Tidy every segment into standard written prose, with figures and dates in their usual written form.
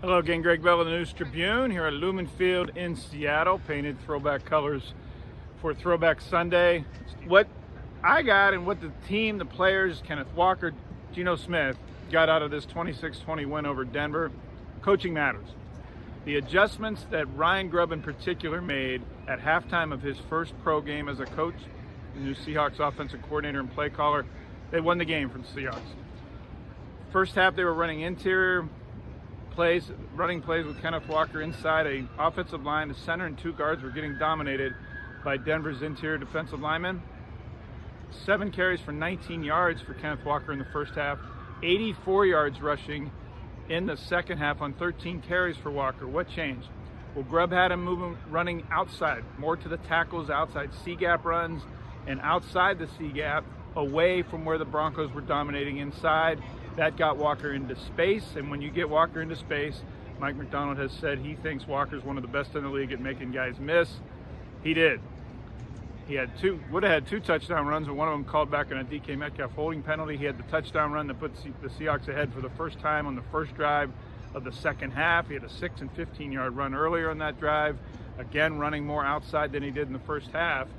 Hello again, Gregg Bell of the News-Tribune here at Lumen Field in Seattle, painted throwback colors for Throwback Sunday. What I got and what the team, the players, Kenneth Walker, Geno Smith, got out of this 26-20 win over Denver, coaching matters. The adjustments that Ryan Grubb in particular made at halftime of his first pro game as a coach, the new Seahawks offensive coordinator and play caller, they won the game for the Seahawks. First half they were running interior plays, running plays with Kenneth Walker inside a offensive line. The center and two guards were getting dominated by Denver's interior defensive linemen. 7 carries for 19 yards for Kenneth Walker in the first half, 84 yards rushing in the second half on 13 carries for Walker. What changed? Well, Grubb had him moving, running outside, more to the tackles, outside C-gap runs, and outside the C-gap, away from where the Broncos were dominating inside. That got Walker into space, and when you get Walker into space, Mike Macdonald has said he thinks Walker's one of the best in the league at making guys miss. He did. He would have had 2 touchdown runs, but one of them called back on a DK Metcalf holding penalty. He had the touchdown run that put the Seahawks ahead for the first time on the first drive of the second half. He had a 6 and 15-yard run earlier in that drive, again running more outside than he did in the first half.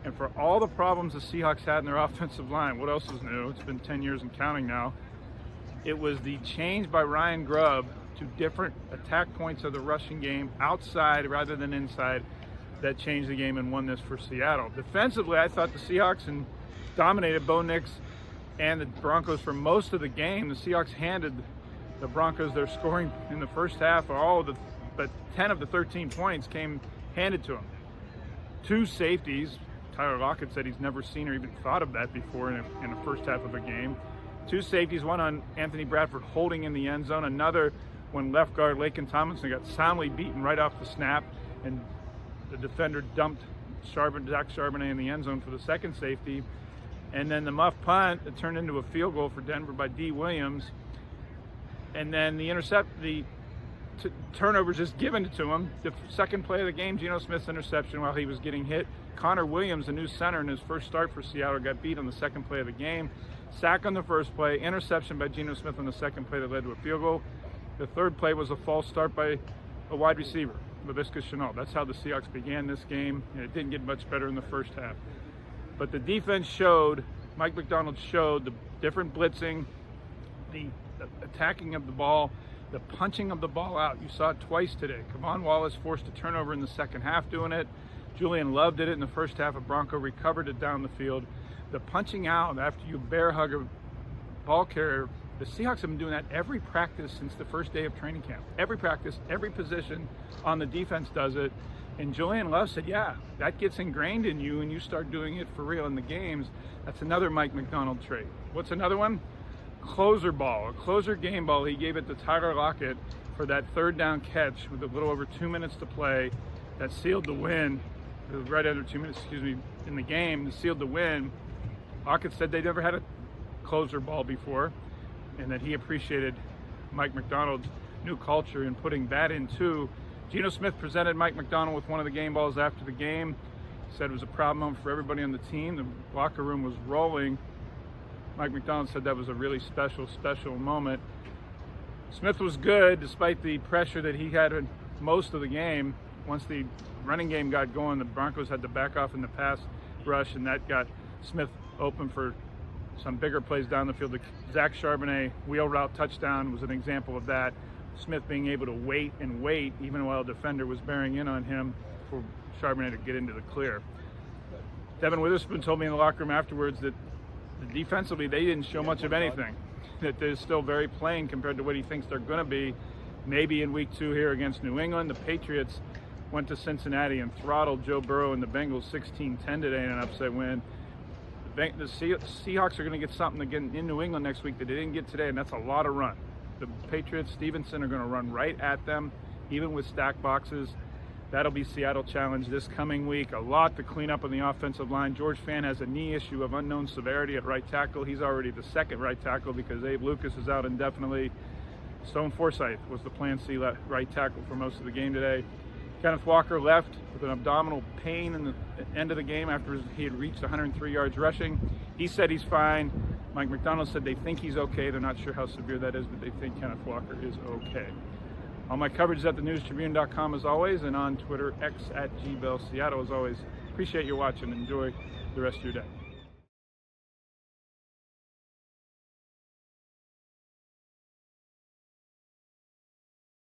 And for all the problems the Seahawks had in their offensive line, what else is new? It's been 10 years and counting now. It was the change by Ryan Grubb to different attack points of the rushing game outside rather than inside that changed the game and won this for Seattle. Defensively, I thought the Seahawks dominated Bo Nix and the Broncos for most of the game. The Seahawks handed the Broncos their scoring in the first half. But 10 of the 13 points came handed to them. 2 safeties. Tyler Lockett said he's never seen or even thought of that before in the first half of a game. 2 safeties, one on Anthony Bradford holding in the end zone, another when left guard Laken Tomlinson got soundly beaten right off the snap, and the defender dumped Zach Charbonnet in the end zone for the second safety. And then the muff punt that turned into a field goal for Denver by D. Williams. And then the turnovers just given to him. The second play of the game, Geno Smith's interception while he was getting hit. Connor Williams, the new center in his first start for Seattle, got beat on the second play of the game. Sack on the first play, interception by Geno Smith on the second play that led to a field goal. The third play was a false start by a wide receiver, Laviska Shenault. That's how the Seahawks began this game, and it didn't get much better in the first half. But the defense showed, Mike Macdonald showed the different blitzing, the attacking of the ball, the punching of the ball out. You saw it twice today. Kavon Wallace forced a turnover in the second half doing it. Julian Love did it in the first half. A Bronco recovered it down the field. The punching out after you bear hug a ball carrier, the Seahawks have been doing that every practice since the first day of training camp. Every practice, every position on the defense does it. And Julian Love said, yeah, that gets ingrained in you and you start doing it for real in the games. That's another Mike Macdonald trait. What's another one? Closer ball, a closer game ball. He gave it to Tyler Lockett for that third down catch with a little over 2 minutes to play that sealed the win. It was right under 2 minutes, in the game that sealed the win. Lockett said they never had a closer ball before and that he appreciated Mike Macdonald's new culture in putting that in too. Geno Smith presented Mike Macdonald with one of the game balls after the game. Said it was a proud moment for everybody on the team. The locker room was rolling. Mike Macdonald said that was a really special moment. Smith was good despite the pressure that he had in most of the game. Once the running game got going, the Broncos had to back off in the pass rush, and that got Smith open for some bigger plays down the field. The Zach Charbonnet wheel route touchdown was an example of that. Smith being able to wait even while a defender was bearing in on him for Charbonnet to get into the clear. Devin Witherspoon told me in the locker room afterwards that defensively they didn't show much of anything, that they're still very plain compared to what he thinks they're going to be maybe in week 2 here against New England. The Patriots went to Cincinnati and throttled Joe Burrow and the Bengals 16-10 today in an upset win. The Seahawks are going to get something again in New England next week that they didn't get today, and that's a lot of run. The Patriots, Stevenson, are going to run right at them, even with stack boxes. That'll be Seattle challenge this coming week. A lot to clean up on the offensive line. George Fant has a knee issue of unknown severity at right tackle. He's already the second right tackle because Abe Lucas is out indefinitely. Stone Forsythe was the plan C right tackle for most of the game today. Kenneth Walker left with an abdominal pain in the end of the game after he had reached 103 yards rushing. He said he's fine. Mike Macdonald said they think he's okay. They're not sure how severe that is, but they think Kenneth Walker is okay. All my coverage is at thenewstribune.com as always, and on Twitter, X at GBellSeattle as always. Appreciate you watching. Enjoy the rest of your day.